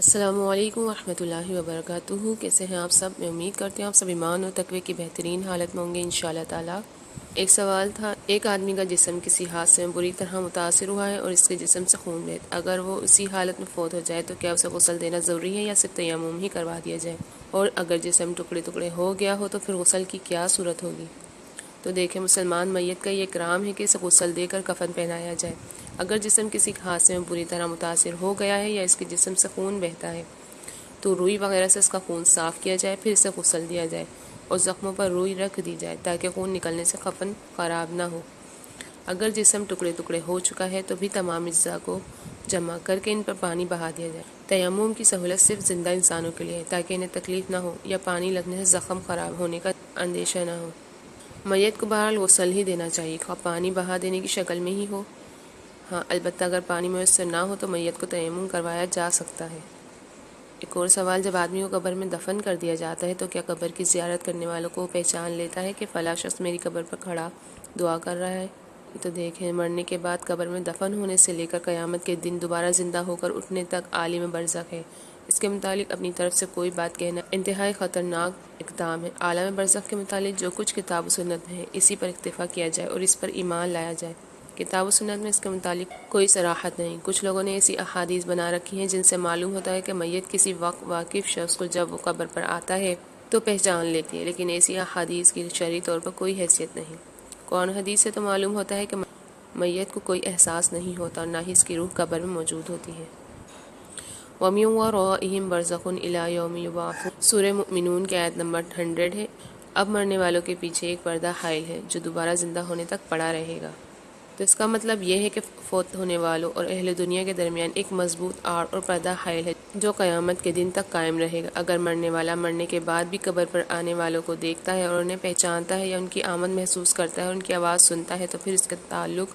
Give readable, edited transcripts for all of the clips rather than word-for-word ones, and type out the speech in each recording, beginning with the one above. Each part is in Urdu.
السلام علیکم ورحمۃ اللہ وبرکاتہ۔ کیسے ہیں آپ سب؟ میں امید کرتی ہوں آپ سب ایمان اور تقوی کی بہترین حالت میں ہوں گے انشاءاللہ تعالی۔ ایک سوال تھا، ایک آدمی کا جسم کسی حادثے میں بری طرح متاثر ہوا ہے اور اس کے جسم سے خون بہتا، اگر وہ اسی حالت میں فوت ہو جائے تو کیا اسے غسل دینا ضروری ہے یا صرف تیمم ہی کروا دیا جائے؟ اور اگر جسم ٹکڑے ٹکڑے ہو گیا ہو تو پھر غسل کی کیا صورت ہوگی؟ تو دیکھیں، مسلمان میت کا یہ کرام ہے کہ اسے غسل دے کر کفن پہنایا جائے۔ اگر جسم کسی حادثے میں بری طرح متاثر ہو گیا ہے یا اس کے جسم سے خون بہتا ہے تو روئی وغیرہ سے اس کا خون صاف کیا جائے، پھر اسے غسل دیا جائے اور زخموں پر روئی رکھ دی جائے تاکہ خون نکلنے سے کفن خراب نہ ہو۔ اگر جسم ٹکڑے ٹکڑے ہو چکا ہے تو بھی تمام اجزاء کو جمع کر کے ان پر پانی بہا دیا جائے۔ تیمم کی سہولت صرف زندہ انسانوں کے لیے ہے تاکہ انہیں تکلیف نہ ہو یا پانی لگنے سے زخم خراب ہونے کا اندیشہ نہ ہو۔ میت کو بہرحال غسل ہی دینا چاہیے، خواہ پانی بہا دینے کی شکل میں ہی ہو۔ ہاں، البتہ اگر پانی میسر نہ ہو تو میت کو تیمم کروایا جا سکتا ہے۔ ایک اور سوال، جب آدمی کو قبر میں دفن کر دیا جاتا ہے تو کیا قبر کی زیارت کرنے والوں کو پہچان لیتا ہے کہ فلاں شخص میری قبر پر کھڑا دعا کر رہا ہے؟ تو دیکھیں، مرنے کے بعد قبر میں دفن ہونے سے لے کر قیامت کے دن دوبارہ زندہ ہو کر اٹھنے تک عالم برزخ ہے۔ اس کے متعلق اپنی طرف سے کوئی بات کہنا انتہائی خطرناک اقدام ہے۔ عالم برزخ کے متعلق جو کچھ کتاب و سنت میں ہے اسی پر اکتفا کیا جائے اور اس پر ایمان لایا جائے۔ کتاب و سنت میں اس کے متعلق کوئی صراحت نہیں۔ کچھ لوگوں نے ایسی احادیث بنا رکھی ہیں جن سے معلوم ہوتا ہے کہ میت کسی واقف شخص کو جب وہ قبر پر آتا ہے تو پہچان لیتی ہے، لیکن ایسی احادیث کی شرعی طور پر کوئی حیثیت نہیں۔ قرآن حدیث سے تو معلوم ہوتا ہے کہ میت کو کوئی احساس نہیں ہوتا اور نہ ہی اس کی روح قبر میں موجود ہوتی ہے۔ وَمِن وَرَائِهِمْ بَرْزَخٌ إِلَىٰ يَوْمِ يُبْعَثُونَ، سورہ مؤمنون کی آیت نمبر 100 ہے۔ اب مرنے والوں کے پیچھے ایک پردہ حائل ہے جو دوبارہ زندہ ہونے تک پڑا رہے گا۔ تو اس کا مطلب یہ ہے کہ فوت ہونے والوں اور اہل دنیا کے درمیان ایک مضبوط آڑ اور پردہ حائل ہے جو قیامت کے دن تک قائم رہے گا۔ اگر مرنے والا مرنے کے بعد بھی قبر پر آنے والوں کو دیکھتا ہے اور انہیں پہچانتا ہے یا ان کی آمد محسوس کرتا ہے اور ان کی آواز سنتا ہے تو پھر اس کا تعلق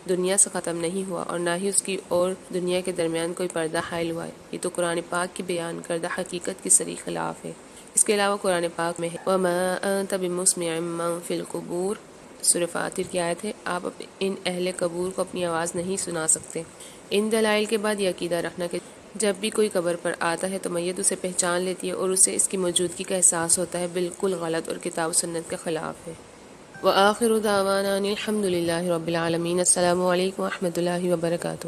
دنیا سے ختم نہیں ہوا اور نہ ہی اس کی اور دنیا کے درمیان کوئی پردہ حائل ہوا ہے۔ یہ تو قرآن پاک کی بیان کردہ حقیقت کی صریح خلاف ہے۔ اس کے علاوہ قرآن پاک میں ہے وَمَا أَنْتَ بِمُسْمِعٍ مَّن فِي الْقُبُورِ، سورہ فاطر کی آیت ہے، آپ ان اہل قبور کو اپنی آواز نہیں سنا سکتے۔ ان دلائل کے بعد یہ عقیدہ رکھنا کہ جب بھی کوئی قبر پر آتا ہے تو میت اسے پہچان لیتی ہے اور اسے اس کی موجودگی کا احساس ہوتا ہے، بالکل غلط اور کتاب و سنت کے خلاف ہے۔ وآخر دعوانا الحمد للہ رب العالمین۔ السلام علیکم ورحمۃ اللہ وبرکاتہ۔